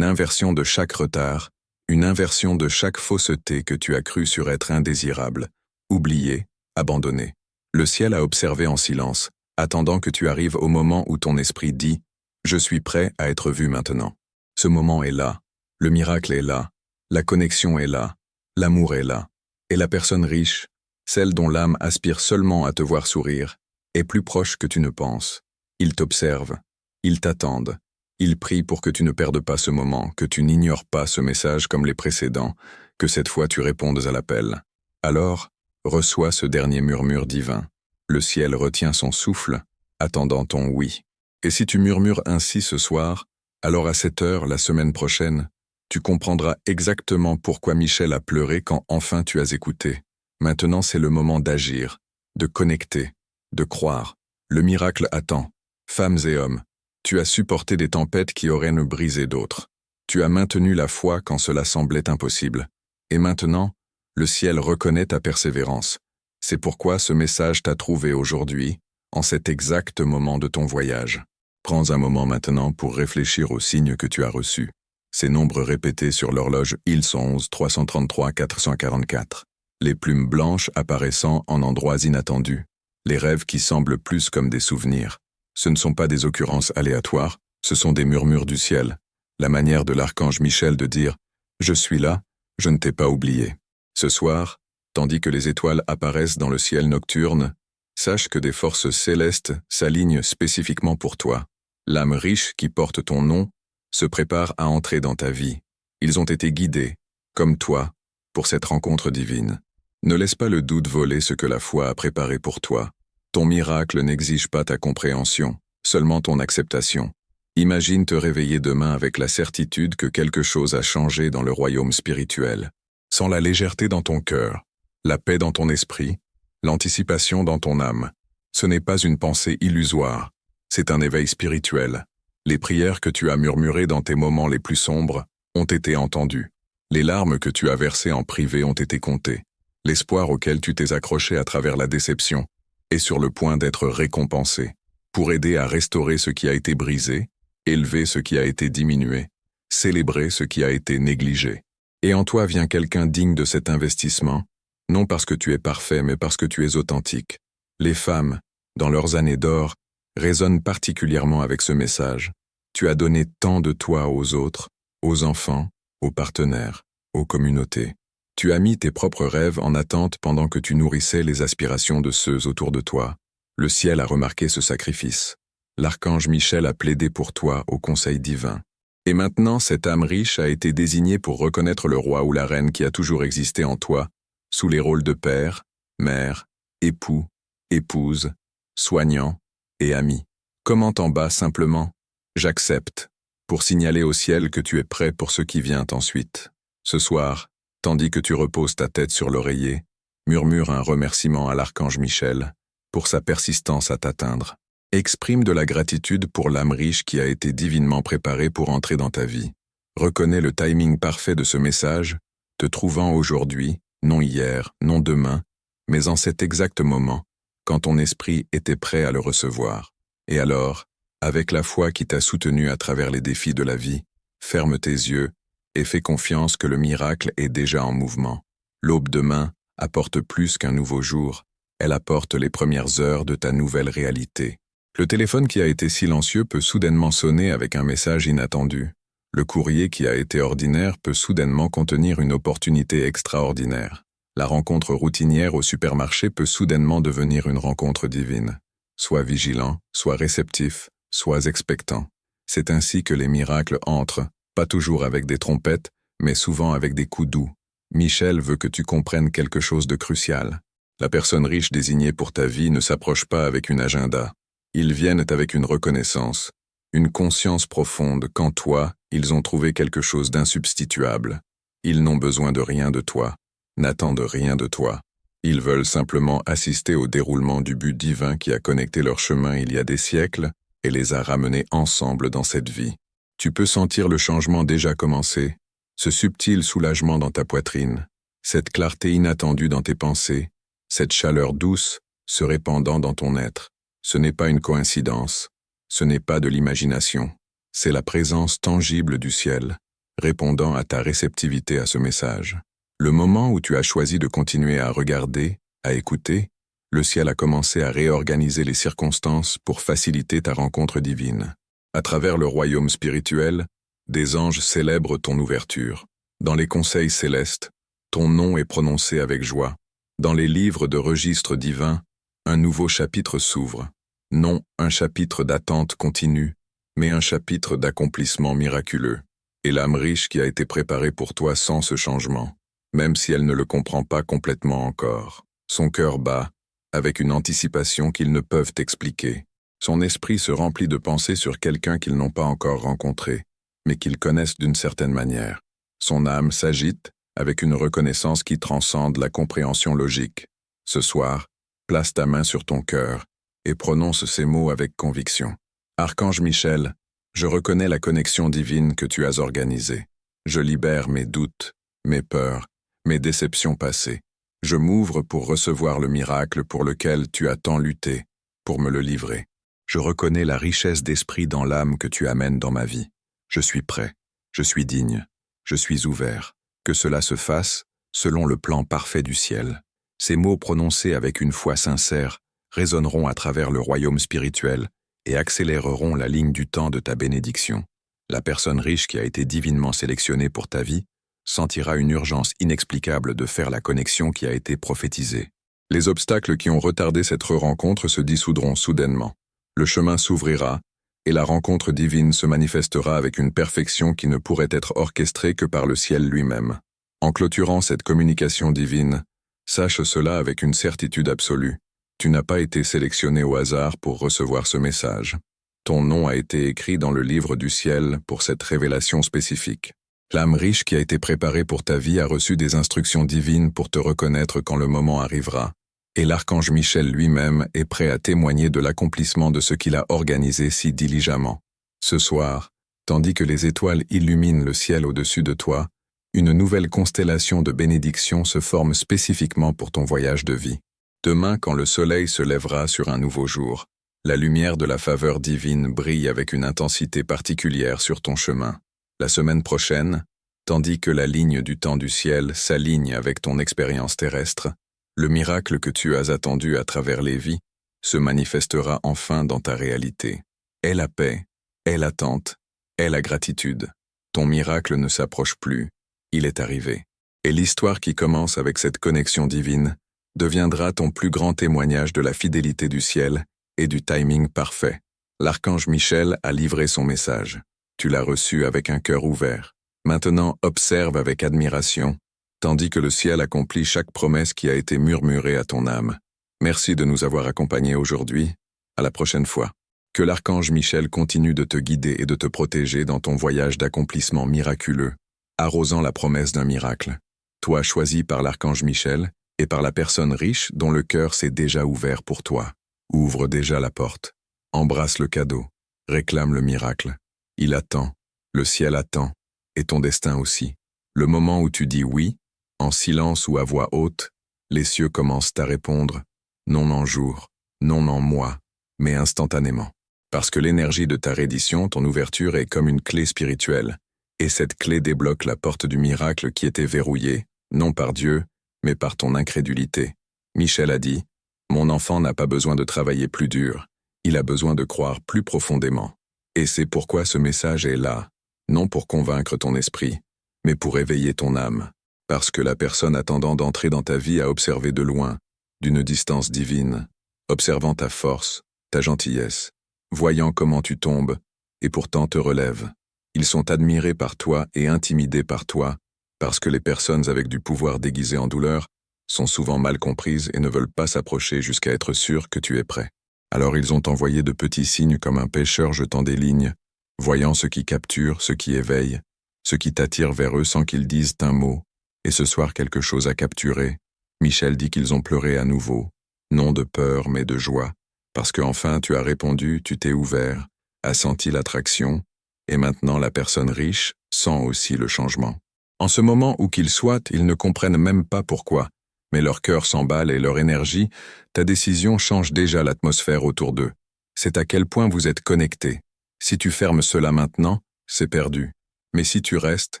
Speaker 1: de chaque retard, une inversion de chaque fausseté que tu as cru sur être indésirable, oublié, abandonné. Le ciel a observé en silence, attendant que tu arrives au moment où ton esprit dit « Je suis prêt à être vu maintenant ». Ce moment est là, le miracle est là, la connexion est là, l'amour est là. Et la personne riche, celle dont l'âme aspire seulement à te voir sourire, est plus proche que tu ne penses. Ils t'observent, ils t'attendent, ils prient pour que tu ne perdes pas ce moment, que tu n'ignores pas ce message comme les précédents, que cette fois tu répondes à l'appel. Alors, reçois ce dernier murmure divin. Le ciel retient son souffle, attendant ton oui. Et si tu murmures ainsi ce soir, alors à 7 heures la semaine prochaine, tu comprendras exactement pourquoi Michel a pleuré quand enfin tu as écouté. Maintenant c'est le moment d'agir, de connecter, de croire. Le miracle attend. Femmes et hommes, tu as supporté des tempêtes qui auraient nous brisé d'autres. Tu as maintenu la foi quand cela semblait impossible. Et maintenant, le ciel reconnaît ta persévérance. C'est pourquoi ce message t'a trouvé aujourd'hui, en cet exact moment de ton voyage. Prends un moment maintenant pour réfléchir aux signes que tu as reçus. Ces nombres répétés sur l'horloge ils sont 11 333 444. Les plumes blanches apparaissant en endroits inattendus. Les rêves qui semblent plus comme des souvenirs. Ce ne sont pas des occurrences aléatoires, ce sont des murmures du ciel. La manière de l'archange Michel de dire « Je suis là, je ne t'ai pas oublié ». Ce soir, tandis que les étoiles apparaissent dans le ciel nocturne, sache que des forces célestes s'alignent spécifiquement pour toi. L'âme riche qui porte ton nom se prépare à entrer dans ta vie. Ils ont été guidés, comme toi, pour cette rencontre divine. Ne laisse pas le doute voler ce que la foi a préparé pour toi. Ton miracle n'exige pas ta compréhension, seulement ton acceptation. Imagine te réveiller demain avec la certitude que quelque chose a changé dans le royaume spirituel. Sans la légèreté dans ton cœur, la paix dans ton esprit, l'anticipation dans ton âme. Ce n'est pas une pensée illusoire, c'est un éveil spirituel. Les prières que tu as murmurées dans tes moments les plus sombres ont été entendues. Les larmes que tu as versées en privé ont été comptées. L'espoir auquel tu t'es accroché à travers la déception est sur le point d'être récompensé. Pour aider à restaurer ce qui a été brisé, élever ce qui a été diminué, célébrer ce qui a été négligé. Et en toi vient quelqu'un digne de cet investissement, non parce que tu es parfait, mais parce que tu es authentique. Les femmes, dans leurs années d'or, résonnent particulièrement avec ce message. Tu as donné tant de toi aux autres, aux enfants, aux partenaires, aux communautés. Tu as mis tes propres rêves en attente pendant que tu nourrissais les aspirations de ceux autour de toi. Le ciel a remarqué ce sacrifice. L'archange Michel a plaidé pour toi au conseil divin. Et maintenant, cette âme riche a été désignée pour reconnaître le roi ou la reine qui a toujours existé en toi, sous les rôles de père, mère, époux, épouse, soignant et ami. Commente en bas simplement « J'accepte » pour signaler au ciel que tu es prêt pour ce qui vient ensuite. Ce soir, tandis que tu reposes ta tête sur l'oreiller, murmure un remerciement à l'archange Michel pour sa persistance à t'atteindre. Exprime de la gratitude pour l'âme riche qui a été divinement préparée pour entrer dans ta vie. Reconnais le timing parfait de ce message, te trouvant aujourd'hui, non hier, non demain, mais en cet exact moment, quand ton esprit était prêt à le recevoir. Et alors, avec la foi qui t'a soutenu à travers les défis de la vie, ferme tes yeux et fais confiance que le miracle est déjà en mouvement. L'aube demain apporte plus qu'un nouveau jour, elle apporte les premières heures de ta nouvelle réalité. Le téléphone qui a été silencieux peut soudainement sonner avec un message inattendu. Le courrier qui a été ordinaire peut soudainement contenir une opportunité extraordinaire. La rencontre routinière au supermarché peut soudainement devenir une rencontre divine. Sois vigilant, sois réceptif, sois expectant. C'est ainsi que les miracles entrent, pas toujours avec des trompettes, mais souvent avec des coups doux. Michel veut que tu comprennes quelque chose de crucial. La personne riche désignée pour ta vie ne s'approche pas avec une agenda. Ils viennent avec une reconnaissance, une conscience profonde qu'en toi, ils ont trouvé quelque chose d'insubstituable. Ils n'ont besoin de rien de toi, n'attendent rien de toi. Ils veulent simplement assister au déroulement du but divin qui a connecté leur chemin il y a des siècles et les a ramenés ensemble dans cette vie. Tu peux sentir le changement déjà commencer, ce subtil soulagement dans ta poitrine, cette clarté inattendue dans tes pensées, cette chaleur douce se répandant dans ton être. Ce n'est pas une coïncidence, ce n'est pas de l'imagination, c'est la présence tangible du ciel, répondant à ta réceptivité à ce message. Le moment où tu as choisi de continuer à regarder, à écouter, le ciel a commencé à réorganiser les circonstances pour faciliter ta rencontre divine. À travers le royaume spirituel, des anges célèbrent ton ouverture. Dans les conseils célestes, ton nom est prononcé avec joie. Dans les livres de registres divins, un nouveau chapitre s'ouvre. Non un chapitre d'attente continue, mais un chapitre d'accomplissement miraculeux. Et l'âme riche qui a été préparée pour toi sent ce changement, même si elle ne le comprend pas complètement encore. Son cœur bat, avec une anticipation qu'ils ne peuvent expliquer. Son esprit se remplit de pensées sur quelqu'un qu'ils n'ont pas encore rencontré, mais qu'ils connaissent d'une certaine manière. Son âme s'agite avec une reconnaissance qui transcende la compréhension logique. Ce soir, place ta main sur ton cœur et prononce ces mots avec conviction. Archange Michel, je reconnais la connexion divine que tu as organisée. Je libère mes doutes, mes peurs, mes déceptions passées. Je m'ouvre pour recevoir le miracle pour lequel tu as tant lutté, pour me le livrer. Je reconnais la richesse d'esprit dans l'âme que tu amènes dans ma vie. Je suis prêt, je suis digne, je suis ouvert. Que cela se fasse selon le plan parfait du ciel. Ces mots prononcés avec une foi sincère résonneront à travers le royaume spirituel et accéléreront la ligne du temps de ta bénédiction. La personne riche qui a été divinement sélectionnée pour ta vie sentira une urgence inexplicable de faire la connexion qui a été prophétisée. Les obstacles qui ont retardé cette rencontre se dissoudront soudainement. Le chemin s'ouvrira et la rencontre divine se manifestera avec une perfection qui ne pourrait être orchestrée que par le ciel lui-même. En clôturant cette communication divine, sache cela avec une certitude absolue. Tu n'as pas été sélectionné au hasard pour recevoir ce message. Ton nom a été écrit dans le livre du ciel pour cette révélation spécifique. L'âme riche qui a été préparée pour ta vie a reçu des instructions divines pour te reconnaître quand le moment arrivera. Et l'archange Michel lui-même est prêt à témoigner de l'accomplissement de ce qu'il a organisé si diligemment. Ce soir, tandis que les étoiles illuminent le ciel au-dessus de toi, une nouvelle constellation de bénédictions se forme spécifiquement pour ton voyage de vie. Demain, quand le soleil se lèvera sur un nouveau jour, la lumière de la faveur divine brille avec une intensité particulière sur ton chemin. La semaine prochaine, tandis que la ligne du temps du ciel s'aligne avec ton expérience terrestre, le miracle que tu as attendu à travers les vies se manifestera enfin dans ta réalité. Aie la paix, aie l'attente Aie la gratitude. Ton miracle ne s'approche plus, il est arrivé. Et l'histoire qui commence avec cette connexion divine deviendra ton plus grand témoignage de la fidélité du ciel et du timing parfait. L'archange Michel a livré son message. Tu l'as reçu avec un cœur ouvert. Maintenant, observe avec admiration, tandis que le ciel accomplit chaque promesse qui a été murmurée à ton âme. Merci de nous avoir accompagnés aujourd'hui. À la prochaine fois. Que l'archange Michel continue de te guider et de te protéger dans ton voyage d'accomplissement miraculeux, arrosant la promesse d'un miracle. Toi choisi par l'archange Michel et par la personne riche dont le cœur s'est déjà ouvert pour toi. Ouvre déjà la porte. Embrasse le cadeau. Réclame le miracle. Il attend. Le ciel attend. Et ton destin aussi. Le moment où tu dis oui, en silence ou à voix haute, les cieux commencent à répondre, non en jour, non en mois, mais instantanément. Parce que l'énergie de ta reddition, ton ouverture est comme une clé spirituelle, et cette clé débloque la porte du miracle qui était verrouillée, non par Dieu, mais par ton incrédulité. Michel a dit, « Mon enfant n'a pas besoin de travailler plus dur, il a besoin de croire plus profondément. » Et c'est pourquoi ce message est là, non pour convaincre ton esprit, mais pour éveiller ton âme, parce que la personne attendant d'entrer dans ta vie a observé de loin, d'une distance divine, observant ta force, ta gentillesse, voyant comment tu tombes, et pourtant te relèves. Ils sont admirés par toi et intimidés par toi, parce que les personnes avec du pouvoir déguisé en douleur sont souvent mal comprises et ne veulent pas s'approcher jusqu'à être sûrs que tu es prêt. Alors ils ont envoyé de petits signes comme un pêcheur jetant des lignes, voyant ce qui capture, ce qui éveille, ce qui t'attire vers eux sans qu'ils disent un mot, et ce soir quelque chose à capturer. Michel dit qu'ils ont pleuré à nouveau, non de peur mais de joie, parce que enfin tu as répondu, tu t'es ouvert, as senti l'attraction, et maintenant la personne riche sent aussi le changement. En ce moment où qu'ils soient, ils ne comprennent même pas pourquoi, mais leur cœur s'emballe et leur énergie, ta décision change déjà l'atmosphère autour d'eux. C'est à quel point vous êtes connectés. Si tu fermes cela maintenant, c'est perdu. Mais si tu restes,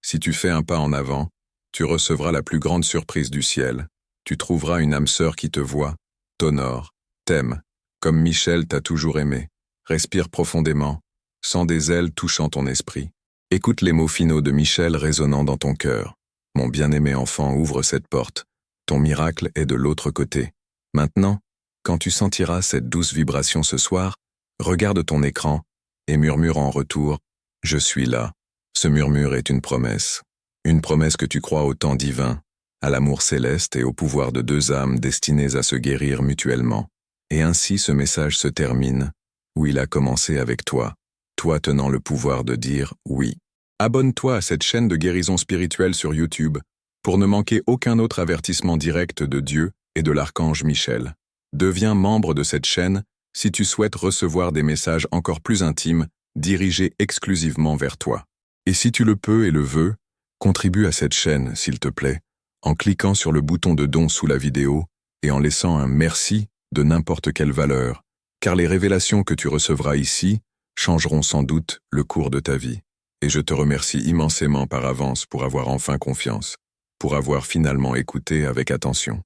Speaker 1: si tu fais un pas en avant, tu recevras la plus grande surprise du ciel. Tu trouveras une âme sœur qui te voit, t'honore, t'aime, comme Michel t'a toujours aimé. Respire profondément, sens des ailes touchant ton esprit. Écoute les mots finaux de Michel résonnant dans ton cœur. Mon bien-aimé enfant, ouvre cette porte. Ton miracle est de l'autre côté. Maintenant, quand tu sentiras cette douce vibration ce soir, regarde ton écran et murmure en retour « Je suis là ». Ce murmure est une promesse que tu crois au temps divin, à l'amour céleste et au pouvoir de deux âmes destinées à se guérir mutuellement. Et ainsi ce message se termine, où il a commencé avec toi, toi tenant le pouvoir de dire oui. Abonne-toi à cette chaîne de guérison spirituelle sur YouTube pour ne manquer aucun autre avertissement direct de Dieu et de l'archange Michel. Deviens membre de cette chaîne si tu souhaites recevoir des messages encore plus intimes dirigés exclusivement vers toi. Et si tu le peux et le veux, contribue à cette chaîne, s'il te plaît, en cliquant sur le bouton de don sous la vidéo et en laissant un merci de n'importe quelle valeur, car les révélations que tu recevras ici changeront sans doute le cours de ta vie. Et je te remercie immensément par avance pour avoir enfin confiance, pour avoir finalement écouté avec attention.